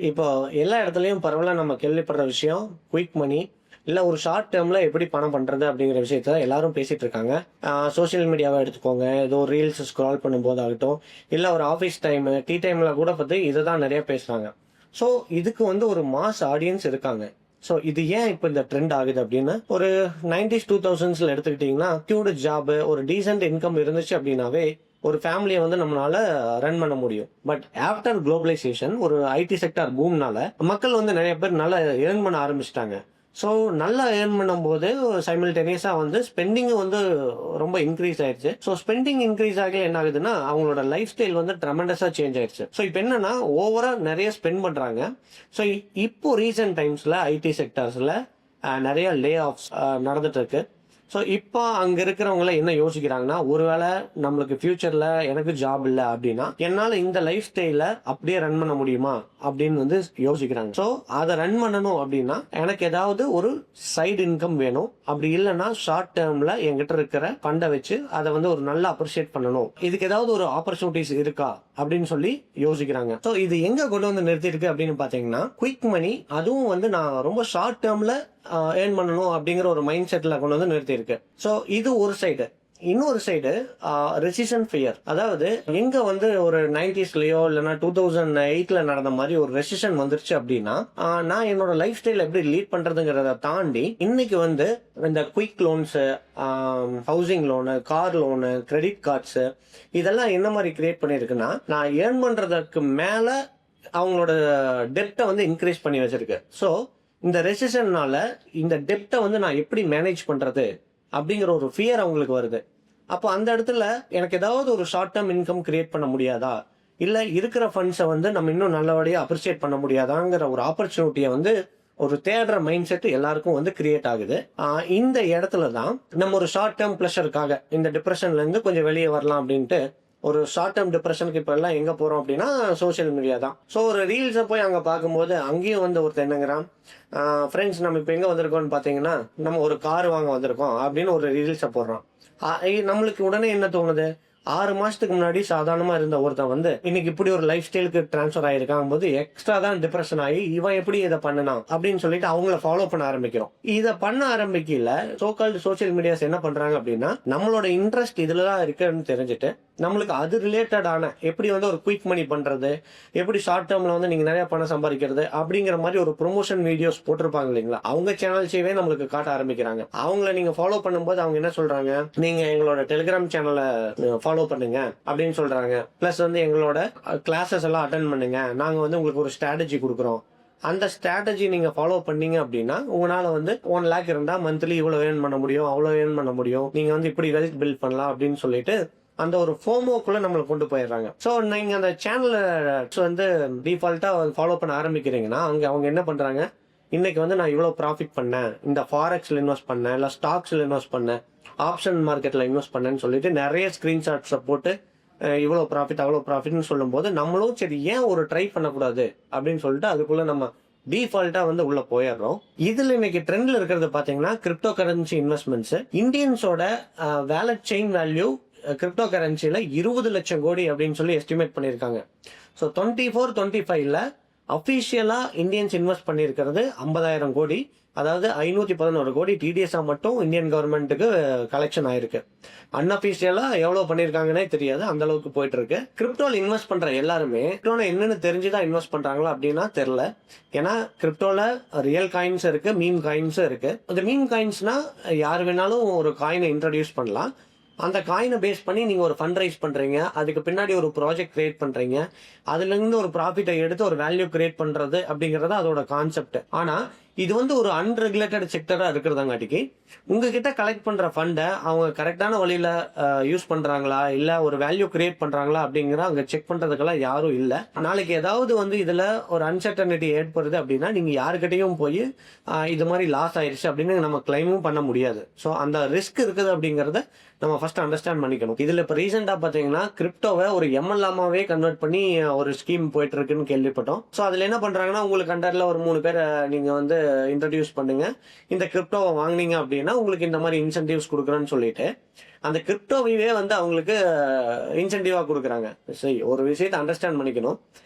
இப்போ எல்லா இடத்துலயும் பரவலா நம்ம கேள்விப்படுற விஷயம் குயிக் மணி. இல்ல ஒரு ஷார்ட் டேர்ம்ல எப்படி பணம் பண்றது அப்படிங்கிற விஷயத்த எல்லாரும் பேசிட்டு இருக்காங்க. சோஷியல் மீடியாவை எடுத்துக்கோங்க. ஏதோ ரீல்ஸ் ஸ்க்ரால் பண்ணும்போது ஆகட்டும், இல்ல ஒரு ஆஃபீஸ் டைம், டீ டைம்ல கூட பத்தி இதை தான் நிறைய பேசுறாங்க. ஸோ இதுக்கு வந்து ஒரு மாஸ் ஆடியன்ஸ் இருக்காங்க. ஸோ இது ஏன் இப்போ இந்த ட்ரெண்ட் ஆகுது அப்படின்னு ஒரு 90s 2000ஸ்ல எடுத்துக்கிட்டிங்கன்னா செக்யூர்டு ஜாப், ஒரு டீசென்ட் இன்கம் இருந்துச்சு அப்படின்னாவே ஒரு ஃபேமிலியை வந்து நம்மளால ரன் பண்ண முடியும். பட் ஆஃப்டர் குளோபலைசேஷன் ஒரு ஐடி செக்டார் பூம்னால மக்கள் வந்து நிறைய பேர் நல்லா ஏர்ன் பண்ண ஆரம்பிச்சிட்டாங்க. ஸோ நல்லா ஏர்ன் பண்ணும்போது சைமல்டேனியஸாக வந்து ஸ்பெண்டிங்கும் வந்து ரொம்ப இன்க்ரீஸ் ஆயிடுச்சு. ஸோ ஸ்பெண்டிங் இன்க்ரீஸ் ஆகல என்ன ஆகுதுன்னா அவங்களோட லைஃப் ஸ்டைல் வந்து ட்ரெமெண்டஸாக சேஞ்ச் ஆயிடுச்சு. ஸோ இப்போ என்னன்னா ஓவராக நிறைய ஸ்பெண்ட் பண்ணுறாங்க. ஸோ இப்போ ரீசெண்ட் டைம்ஸில் ஐடி செக்டார்ஸில் நிறைய லே ஆஃப்ஸ் நடந்துட்டு இருக்கு. ஸோ இப்போ அங்கே இருக்கிறவங்கள என்ன யோசிக்கிறாங்கன்னா, ஒருவேளை நம்மளுக்கு ஃபியூச்சரில் எனக்கு ஜாப் இல்லை அப்படின்னா என்னால் இந்த லைஃப் ஸ்டைலை அப்படியே ரன் பண்ண முடியுமா அப்படின்னு வந்து யோசிக்கிறாங்க. ஸோ அதை ரன் பண்ணணும் அப்படின்னா எனக்கு ஏதாவது ஒரு சைடு இன்கம் வேணும். அப்படி இல்லைன்னா ஷார்ட் டேர்மில் என்கிட்ட இருக்கிற ஃபண்டை வச்சு அதை வந்து ஒரு நல்லா அப்ரிஷியேட் பண்ணணும். இதுக்கு ஏதாவது ஒரு ஆப்பர்ச்சுனிட்டிஸ் இருக்கா அப்படின்னு சொல்லி யோசிக்கிறாங்க. ஸோ இது எங்கே கொண்டு வந்து நிறுத்திருக்கு அப்படின்னு பார்த்தீங்கன்னா, குயிக் மணி, அதுவும் வந்து நான் ரொம்ப ஷார்ட் டேர்மில் ஏர்ன் பண்ணணும் அப்படிங்கிற ஒரு மைண்ட் செட்டில் கொண்டு வந்து நிறுத்தியிருக்கு. ஸோ இது ஒரு சைடு. இன்னொரு சைடு ரெசிஷன் ஃபியர். அதாவது எங்க வந்து ஒரு 90ஸ்லயோ இல்லைன்னா 2008ல நடந்த மாதிரி ஒரு ரெசிஷன் வந்துருச்சு அப்படின்னா நான் என்னோட லைஃப் ஸ்டைல் எப்படி லீட் பண்றதுங்கிறத தாண்டி இன்னைக்கு வந்து இந்த quick loans, housing loan, car loan, credit cards, இதெல்லாம் என்ன மாதிரி கிரியேட் பண்ணியிருக்குன்னா நான் ஏர்ன் பண்றதுக்கு மேல அவங்களோட டெப்டை வந்து இன்க்ரீஸ் பண்ணி வச்சிருக்கு. ஸோ இந்த ரெசிஷன்னால இந்த டெப்டை வந்து நான் எப்படி மேனேஜ் பண்றது அப்படிங்கிற ஒரு ஃபியர் அவங்களுக்கு வருது. அப்போ அந்த இடத்துல எனக்கு ஏதாவது ஒரு ஷார்ட் டேர்ம் இன்கம் கிரியேட் பண்ண முடியாதா, இல்லை இருக்கிற ஃபண்ட்ஸை வந்து நம்ம இன்னும் நல்லபடியாக அப்ரிஷியேட் பண்ண முடியாதாங்கிற ஒரு ஆப்பர்ச்சுனிட்டியை வந்து ஒரு தேடுற மைண்ட் செட் எல்லாருக்கும் வந்து கிரியேட் ஆகுது. இந்த இடத்துல தான் நம்ம ஒரு ஷார்ட் டேர்ம் ப்ளஷருக்காக இந்த டிப்ரெஷன்லேருந்து கொஞ்சம் வெளியே வரலாம் அப்படின்ட்டு ஒரு ஷார்ட் டேர்ம் டிப்ரெஷனுக்கு இப்போ எல்லாம் எங்கே போகிறோம் அப்படின்னா சோஷியல் மீடியா தான். ஸோ ஒரு ரீல்ஸை போய் அங்கே பார்க்கும்போது அங்கேயும் வந்து ஒருத்தர் என்னங்கிறான், ஃப்ரெண்ட்ஸ் நம்ம இப்போ எங்கே வந்திருக்கோம்னு பார்த்தீங்கன்னா நம்ம ஒரு கார் வாங்க வந்திருக்கோம் அப்படின்னு ஒரு ரீல்ஸை போடுறான். நம்மளுக்கு உடனே என்ன தோணுது, 6 மாசத்துக்கு முன்னாடி சாதாரணமா இருந்த ஒருத்தன் வந்து இன்னைக்கு இப்படி ஒரு லைஃப் ஸ்டைலுக்கு டிரான்ஸ்ஃபர் ஆயிருக்காங்க போது எக்ஸ்ட்ரா தான் டிப்ரெஷன் ஆகி இவன் எப்படி இதை பண்ணலாம் அப்படின்னு சொல்லிட்டு அவங்கள ஃபாலோ பண்ண ஆரம்பிக்கிறோம். இதை பண்ண ஆரம்பிக்கல சோகால்டு சோசியல் மீடியாஸ் என்ன பண்றாங்க அப்படின்னா நம்மளோட இன்ட்ரெஸ்ட் இதுலதான் இருக்குன்னு தெரிஞ்சுட்டு நம்மளுக்கு அது ரிலேட்டடான எப்படி வந்து ஒரு குயிக் மணி பண்றது, எப்படி ஷார்ட் டேர்ம்ல வந்து நீங்க நிறைய பணம் சம்பாதிக்கிறது அப்படிங்கிற மாதிரி ஒரு ப்ரொமோஷன் வீடியோஸ் போட்டிருப்பாங்க இல்லைங்களா, அவங்க சேனல்ஸையே நம்மளுக்கு காட்ட ஆரம்பிக்கிறாங்க. அவங்கள நீங்க ஃபாலோ பண்ணும்போது அவங்க என்ன சொல்றாங்க, நீங்க எங்களோட டெலிகிராம் சேனலை ஃபாலோ பண்ணுங்க அப்படின்னு சொல்றாங்க. பிளஸ் வந்து எங்களோட கிளாஸஸ் எல்லாம் அட்டென்ட் பண்ணுங்க, நாங்க வந்து உங்களுக்கு ஒரு ஸ்ட்ராட்டஜி கொடுக்குறோம். அந்த ஸ்ட்ராட்டஜி நீங்க ஃபாலோ பண்ணீங்க அப்படின்னா உங்களால வந்து 1 lakh இருந்தா மந்த்லி இவ்வளவு ஏர்ன் பண்ண முடியும், அவ்வளவு ஏர்ன் பண்ண முடியும், நீங்க வந்து இப்படி வெல்த் பில்ட் பண்ணலாம் அப்படின்னு சொல்லிட்டு அந்த ஒரு ஃபோமோக்குள்ள நம்மளை கொண்டு போயிடுறாங்க. ஸோ நீங்க அந்த சேனலை வந்து டிஃபால்ட்டா ஃபாலோ பண்ண ஆரம்பிக்கிறீங்கன்னா அவங்க என்ன பண்றாங்க, இன்னைக்கு வந்து நான் இவ்வளவு ப்ராஃபிட் பண்ணேன், இந்த ஃபாரெக்ஸ்ல இன்வெஸ்ட் பண்ணேன், இல்லை ஸ்டாக்ஸ்ல இன்வெஸ்ட் பண்ணேன், ஆப்ஷன் மார்க்கெட்ல இன்வெஸ்ட் பண்ணேன்னு சொல்லிட்டு நிறைய ஸ்கிரீன்ஷாட்ஸை போட்டு இவ்வளோ ப்ராஃபிட் அவ்வளோ ப்ராஃபிட்னு சொல்லும்போது நம்மளும் சரி ஏன் ஒரு ட்ரை பண்ணக்கூடாது அப்படின்னு சொல்லிட்டு அதுக்குள்ள நம்ம டிஃபால்ட்டா வந்து உள்ள போயிடுறோம். இதுல இன்னைக்கு ட்ரெண்ட்ல இருக்கிறது பாத்தீங்கன்னா கிரிப்டோ கரன்சி இன்வெஸ்ட்மெண்ட்ஸ். இந்தியன்ஸோட வேலட் செயின் வேல்யூ கிரிப்டோ கரன்சியில 20 லட்சம் கோடி அப்படின்னு சொல்லி எஸ்டிமேட் பண்ணியிருக்காங்க. ஸோ 24-25ல அஃபிஷியலா இந்தியன்ஸ் இன்வெஸ்ட் பண்ணியிருக்கிறது 50,000 கோடி. அதாவது 511 கோடி டிடிஎஸ்ஆ மட்டும் இந்தியன் கவர்மெண்ட்டுக்கு கலெக்ஷன் ஆயிருக்கு. அன்அபிஷியலா எவ்வளவு பண்ணிருக்காங்கன்னே தெரியாது, அந்த அளவுக்கு போயிட்டு இருக்கு. கிரிப்டோல இன்வெஸ்ட் பண்ற எல்லாருமே கிரிப்டோல என்னன்னு தெரிஞ்சுதான் இன்வெஸ்ட் பண்றாங்களா அப்படின்னா தெரியல. ஏன்னா கிரிப்டோல ரியல் காயின்ஸ் இருக்கு, மீம் காயின்ஸும் இருக்கு. இந்த மீம் காயின்ஸ்னா யார் வேணாலும் ஒரு காயினை இன்ட்ரடியூஸ் பண்ணலாம். அந்த காயினை பேஸ் பண்ணி நீங்க ஒரு ஃபண்ட் ரைஸ் பண்றீங்க, அதுக்கு பின்னாடி ஒரு ப்ராஜெக்ட் கிரியேட் பண்றீங்க, அதுல இருந்து ஒரு ப்ராஃபிட்டை எடுத்து ஒரு வேல்யூ கிரியேட் பண்றது அப்படிங்கறது அதோட கான்செப்ட். ஆனா இது வந்து ஒரு அன்ரெகுலேட்டட் செக்டரா இருக்கிறதாங்காட்டிக்கு உங்ககிட்ட கலெக்ட் பண்ற ஃபண்டை அவங்க கரெக்டான வழியில யூஸ் பண்றாங்களா இல்ல ஒரு வேல்யூ கிரியேட் பண்றாங்களா அப்படிங்கிற அங்க செக் பண்றதுக்கெல்லாம் யாரும் இல்ல. நாளைக்கு ஏதாவது வந்து இதுல ஒரு அன்சர்டனிட்டி ஏற்படுது அப்படின்னா நீங்க யாருக்கிட்டையும் போய் இது மாதிரி லாஸ் ஆயிடுச்சு அப்படின்னு நம்ம கிளைமும் பண்ண முடியாது. ஸோ அந்த ரிஸ்க் இருக்குது அப்படிங்கறத நம்ம ஃபர்ஸ்ட் அண்டர்ஸ்டாண்ட் பண்ணிக்கணும். இதுல இப்ப ரீசெண்டா பாத்தீங்கன்னா கிரிப்டோவை ஒரு எம்எல்ஆமாவே கன்வெர்ட் பண்ணி ஒரு ஸ்கீம் போயிட்டு இருக்குன்னு கேள்விப்பட்டோம். ஸோ அதுல என்ன பண்றாங்கன்னா உங்களுக்கு அண்டர்ல ஒரு 3 பேரை நீங்க வந்து இன்ட்ரடியூஸ் பண்ணுங்க, இந்த கிரிப்டோவை வாங்கினீங்க அப்படின்னா உங்களுக்கு இந்த மாதிரி இன்சென்டிவ்ஸ் கொடுக்குறேன்னு சொல்லிட்டு அந்த கிரிப்டோவையே வந்து அவங்களுக்கு இன்சென்டிவா கொடுக்குறாங்க. சரி, ஒரு விஷயத்தை அண்டர்ஸ்டாண்ட் பண்ணிக்கணும்.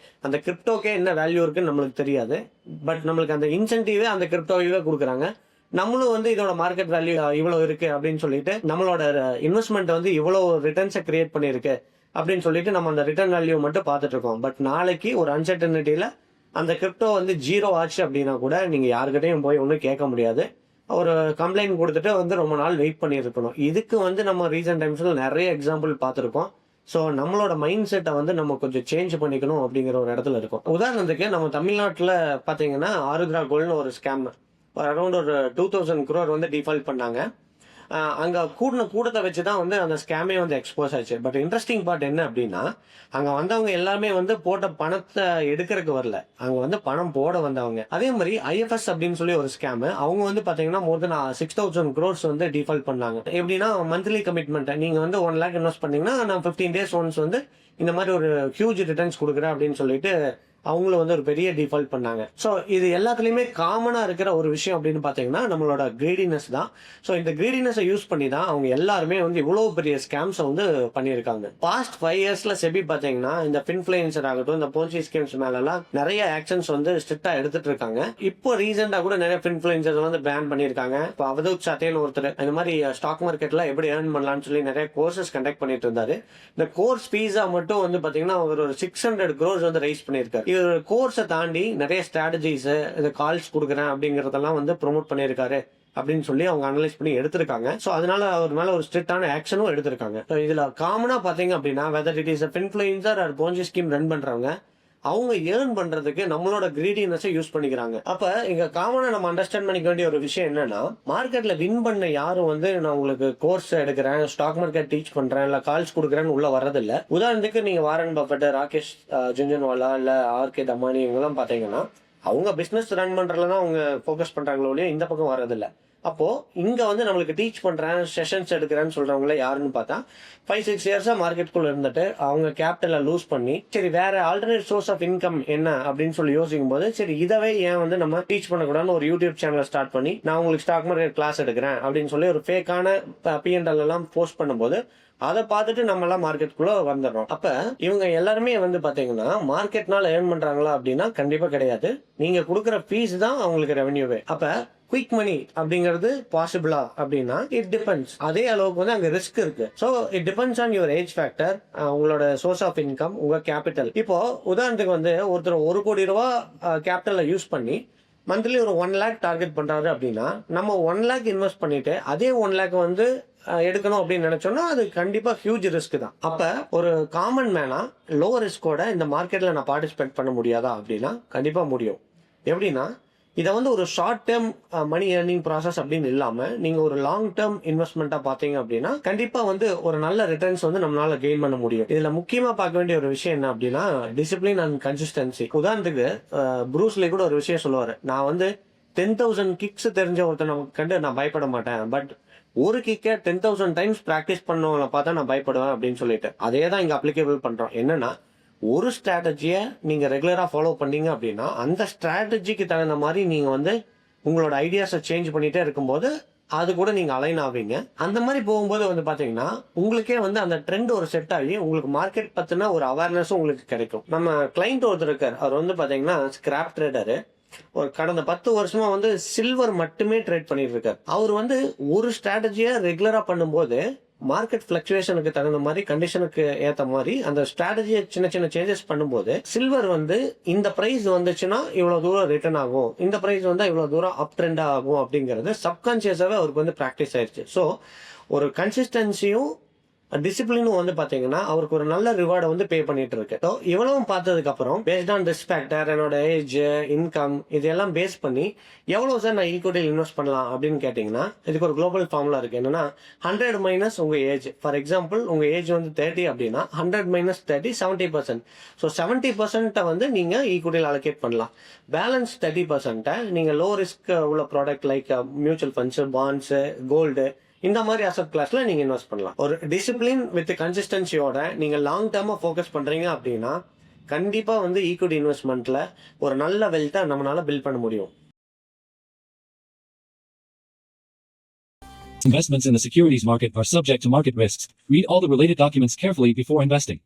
அந்த கிரிப்டோக்கே என்ன வேல்யூ இருக்குன்னு நம்மளுக்கு தெரியாது. பட் நம்மளுக்கு அந்த இன்சென்டிவே அந்த கிரிப்டோவே கொடுக்குறாங்க. நம்மளும் வந்து இதோட மார்க்கெட் வேல்யூ இவ்வளோ இருக்கு அப்படின்னு சொல்லிட்டு நம்மளோட இன்வெஸ்ட்மெண்ட் வந்து இவ்வளோ ரிட்டர்ன்ஸை கிரியேட் பண்ணியிருக்கு அப்படின்னு சொல்லிட்டு நம்ம அந்த ரிட்டர்ன் வேல்யூ மட்டும் பார்த்துட்டு இருக்கோம். பட் நாளைக்கு ஒரு அன்சர்டனிட்டியில் அந்த கிரிப்டோ வந்து 0 ஆச்சு அப்படின்னா கூட நீங்கள் யாருக்கிட்டையும் போய் ஒன்றும் கேட்க முடியாது. ஒரு கம்ப்ளைண்ட் கொடுத்துட்டு வந்து ரொம்ப நாள் வெயிட் பண்ணியிருக்கணும். இதுக்கு வந்து நம்ம ரீசன்ட் டைம்ஸில் நிறைய எக்ஸாம்பிள் பார்த்துருக்கோம். ஸோ நம்மளோட மைண்ட் செட்டை வந்து நம்ம கொஞ்சம் சேஞ்ச் பண்ணிக்கணும் அப்படிங்கிற ஒரு இடத்துல இருக்கும். உதாரணத்துக்கு நம்ம தமிழ்நாட்டில் பார்த்தீங்கன்னா ஆருத்ரா கோல்டுன்னு ஒரு ஸ்கேம் அரௌண்ட் ஒரு 2000 crore வந்து டிஃபால்ட் பண்ணாங்க. அங்கே கூட்டத்தை வச்சு தான் வந்து அந்த ஸ்கேமே வந்து எக்ஸ்போஸ் ஆச்சு. பட் இன்ட்ரெஸ்டிங் பார்ட் என்ன அப்படின்னா, அங்கே வந்தவங்க எல்லாமே வந்து போட்ட பணத்தை எடுக்கிறதுக்கு வரல, அங்கே வந்து பணம் போட வந்தவங்க. அதே மாதிரி ஐஎஃப்எஸ் அப்படின்னு சொல்லி ஒரு ஸ்கேமு, அவங்க வந்து பார்த்தீங்கன்னா மோர் தென் 6000 crores வந்து டிஃபால்ட் பண்ணாங்க. எப்படின்னா மந்த்லி கமிட்மெண்ட் நீங்கள் வந்து 1 lakh இன்வெஸ்ட் பண்ணீங்கன்னா நான் 15 days ஒன்ஸ் வந்து இந்த மாதிரி ஒரு ஹியூஜ் ரிட்டர்ன்ஸ் கொடுக்குறேன் அப்படின்னு சொல்லிட்டு அவங்களும் வந்து ஒரு பெரிய டிஃபால்ட் பண்ணாங்க. ஸோ இது எல்லாத்துலேயுமே காமனாக இருக்கிற ஒரு விஷயம் அப்படின்னு பார்த்தீங்கன்னா நம்மளோட கிரீடினஸ் தான். ஸோ இந்த கிரீடினஸை யூஸ் பண்ணி தான் அவங்க எல்லாருமே வந்து இவ்வளோ பெரிய ஸ்கேம்ஸை வந்து பண்ணியிருக்காங்க. பாஸ்ட் 5 yearsல செபி பார்த்தீங்கன்னா இந்த ஃபின்ஃப்ளூயன்சர் ஆகட்டும், இந்த போன்சி ஸ்கீம்ஸ் மேலெல்லாம் நிறைய ஆக்ஷன்ஸ் வந்து ஸ்ட்ரிக்டாக எடுத்துட்டு இருக்காங்க. இப்போ ரீசெண்டாக கூட நிறைய ஃபின்ஃப்ளூயன்சர்ஸ் வந்து பேன் பண்ணியிருக்காங்க. இப்போ அவதூத் சாத்தேன்னு ஒருத்தர் இந்த மாதிரி ஸ்டாக் மார்க்கெட்டில் எப்படி ஏர்ன் பண்ணலாம்னு சொல்லி நிறைய கோர்சஸ் கண்டக்ட் பண்ணிட்டு இருந்தாரு. இந்த கோர்ஸ் ஃபீஸா மட்டும் வந்து பார்த்தீங்கன்னா ஒரு 600 crores வந்து ரைஸ் பண்ணியிருக்காரு. இது கோர்ஸை தாண்டி நிறைய ஸ்ட்ராட்டஜிஸ் இந்த கால்ஸ் கொடுக்குறேன் அப்படிங்கறதெல்லாம் வந்து ப்ரொமோட் பண்ணியிருக்காரு அப்படின்னு சொல்லி அவங்க அனலைஸ் பண்ணி எடுத்திருக்காங்க. ஸோ அதனால அவர் மேல ஒரு ஸ்ட்ரிக்டான ஆக்ஷனும் எடுத்திருக்காங்க. இதுல காமனா பாத்தீங்க அப்படின்னா whether it is influencer or Ponzi scheme run பண்றவங்க அவங்க ஏர்ன் பண்றதுக்கு நம்மளோட கிரீடினஸை யூஸ் பண்ணிக்கிறாங்க. அப்ப இங்க காமனா நம்ம அண்டர்ஸ்டாண்ட் பண்ணிக்க வேண்டிய ஒரு விஷயம் என்னன்னா, மார்க்கெட்ல வின் பண்ண யாரும் வந்து நான் உங்களுக்கு கோர்ஸ் எடுக்கிறேன், ஸ்டாக் மார்க்கெட் டீச் பண்றேன், இல்ல கால்ஸ் கொடுக்குறேன்னு உள்ள வரதில்ல. உதாரணத்துக்கு நீங்க வாரன் பஃபெட், ராகேஷ் ஜுன்ஜுன்வாலா, இல்ல ஆர்கே தமானி இவங்கெல்லாம் பாத்தீங்கன்னா அவங்க பிசினஸ் ரன் பண்றதுல தான் அவங்க ஃபோக்கஸ் பண்றாங்களோ இல்லையோ இந்த பக்கம் வரதில்லை. அப்போ இங்க வந்து நம்மளுக்கு டீச் பண்றேன், செஷன்ஸ் எடுக்கிறேன்னு சொல்றவங்கள யாருன்னு பார்த்தா 5-6 yearsா மார்க்கெட்டுக்குள்ள இருந்துட்டு அவங்க கேபிட்டலை லூஸ் பண்ணி சரி வேற ஆல்டர்னேட் சோர்ஸ் ஆஃப் இன்கம் என்ன அப்படின்னு சொல்லி யோசிக்கும் போது சரி இதவே ஏன் வந்து நம்ம டீச் பண்ணக்கூடாதுன்னு ஒரு யூடியூப் சேனலை ஸ்டார்ட் பண்ணி நான் உங்களுக்கு ஸ்டாக் மார்க்கெட் கிளாஸ் எடுக்கிறேன் அப்படின்னு சொல்லி ஒரு ஃபேக்கான P&L எல்லாம் போஸ்ட் பண்ணும்போது அதை பார்த்துட்டு நம்ம எல்லாம் மார்க்கெட்டுக்குள்ள வந்துடுறோம். அப்ப இவங்க எல்லாருமே வந்து பாத்தீங்கன்னா மார்க்கெட்னால ஏர்ன் பண்றாங்களா அப்படின்னா கண்டிப்பா கிடையாது. நீங்க கொடுக்குற ஃபீஸ் தான் அவங்களுக்கு ரெவன்யூவே. அப்ப குயிக் மணி அப்படிங்கிறது பாசிபிளா அப்படின்னா இட் டிபெண்ட்ஸ். அதே அளவுக்கு வந்து அங்க ரிஸ்க் இருக்கு. So it depends on your age factor, உங்களோட சோர்ஸ் ஆஃப் இன்கம், உங்க கேபிட்டல். இப்போ உதாரணத்துக்கு வந்து ஒருத்தர் 1 கோடி ரூபாய் கேபிட்டலை யூஸ் பண்ணி மந்த்லி ஒரு 1 lakh டார்கெட் பண்றாரு அப்படின்னா நம்ம 1 lakh இன்வெஸ்ட் பண்ணிட்டு அதே 1 lakh வந்து எடுக்கணும் அப்படின்னு நினைச்சோம்னா அது கண்டிப்பா ஹியூஜ் ரிஸ்க் தான். அப்ப ஒரு காமன் மேனா லோ ரிஸ்கோட இந்த மார்க்கெட்ல நான் பார்ட்டிசிபேட் பண்ண முடியாதா அப்படின்னா கண்டிப்பா முடியும். எப்படின்னா இதை வந்து ஒரு short term money earning process அப்படின்னு இல்லாம நீங்க ஒரு லாங் டேர்ம் இன்வெஸ்ட்மெண்ட்டா பாத்தீங்க அப்படின்னா கண்டிப்பா வந்து ஒரு நல்ல ரிட்டர்ன்ஸ் வந்து நம்மளால கெயின் பண்ண முடியும். இதுல முக்கியமா பார்க்க வேண்டிய ஒரு விஷயம் என்ன அப்படின்னா டிசிப்ளின் அண்ட் கன்சிஸ்டன்சி. உதாரணத்துக்கு ப்ரூஸ்லி கூட ஒரு விஷயம் சொல்லுவாரு, நான் வந்து 10,000 கிக்ஸ் தெரிஞ்ச ஒருத்தனை கண்டு நான் பயப்பட மாட்டேன், பட் ஒரு கிக்கை 10,000 டைம்ஸ் பிராக்டிஸ் பண்ணவங்களை பார்த்தா நான் பயப்படுவேன் அப்படின்னு சொல்லிட்டு அதே தான் இங்க அப்ளிகேபிள் பண்றோம். என்னன்னா ஒரு ஸ்ட்ராட்டஜியை நீங்க ரெகுலரா ஃபாலோ பண்ணீங்க அப்படின்னா அந்த ஸ்ட்ராட்டஜிக்கு தகுந்த மாதிரி நீங்க வந்து உங்களோட ஐடியாஸை சேஞ்ச் பண்ணிட்டே இருக்கும்போது அது கூட நீங்க அலைன் ஆவீங்க. அந்த மாதிரி போகும்போது வந்து பாத்தீங்கன்னா உங்களுக்கே வந்து அந்த ட்ரெண்ட் ஒரு செட் ஆகி உங்களுக்கு மார்க்கெட் பத்தின ஒரு அவேர்னஸும் உங்களுக்கு கிடைக்கும். நம்ம கிளைண்ட் ஒருத்தர் இருக்கார், அவர் வந்து பாத்தீங்கன்னா ஸ்கிராப் ட்ரேடரு. ஒரு கடந்த 10 வருஷமா வந்து சில்வர் மட்டுமே ட்ரேட் பண்ணிட்டு இருக்காரு. அவர் வந்து ஒரு ஸ்ட்ராட்டஜியை ரெகுலரா பண்ணும்போது மார்க்கெட் பிளக்சுவேஷனுக்கு தகுந்த மாதிரி கண்டிஷனுக்கு ஏத்த மாதிரி அந்த ஸ்ட்ராட்டஜியை சின்ன சின்ன சேஞ்சஸ் பண்ணும்போது சில்வர் வந்து இந்த பிரைஸ் வந்துச்சுன்னா இவ்வளவு தூரம் ரிட்டர்ன் ஆகும், இந்த பிரைஸ் வந்தா இவ்வளவு தூரம் அப் ட்ரெண்ட் ஆகும் அப்படிங்கிறது சப்கான்சியஸாவே அவருக்கு வந்து பிராக்டிஸ் ஆயிடுச்சு. ஸோ ஒரு கன்சிஸ்டன்சியும் டிசிப்ளினும் வந்து பாத்தீங்கன்னா அவருக்கு ஒரு நல்ல ரிவார்டை வந்து பே பண்ணிட்டு இருக்கு. ஸோ இவ்வளவும் பார்த்ததுக்கு அப்புறம் பேஸ்ட் ஆன் ரிஸ்க் ஃபேக்டர், என்னோட ஏஜ், இன்கம், இதெல்லாம் பேஸ் பண்ணி எவ்வளவு சார் நான் ஈக்விட்டியில் இன்வெஸ்ட் பண்ணலாம் அப்படின்னு கேட்டீங்கன்னா இதுக்கு ஒரு குளோபல் ஃபார்முலா இருக்கு. என்னன்னா 100 மைனஸ் உங்க ஏஜ். ஃபார் எக்ஸாம்பிள் உங்க ஏஜ் வந்து 30 அப்படின்னா 100 மைனஸ் 30 70%. ஸோ 70% வந்து நீங்க ஈக்விட்டியில் அலோகேட் பண்ணலாம். பேலன்ஸ் 30% நீங்க லோ ரிஸ்க் உள்ள product like mutual funds, bonds, gold இந்த மாதிரி அசெட் கிளாஸ்ல நீங்க இன்வெஸ்ட் பண்ணலாம். ஒரு டிசிப்ளின் வித் கன்சிஸ்டன்சியோட நீங்க லாங் டேர்மா ஃபோக்கஸ் பண்றீங்க அப்படின்னா கண்டிப்பா வந்து ஈக்விட்டி இன்வெஸ்ட்மெண்ட்ல ஒரு நல்ல வெல்த்தை நம்மளால பில்ட் பண்ண முடியும். Investments in the securities market are subject to market risks. Read all the related documents carefully before investing.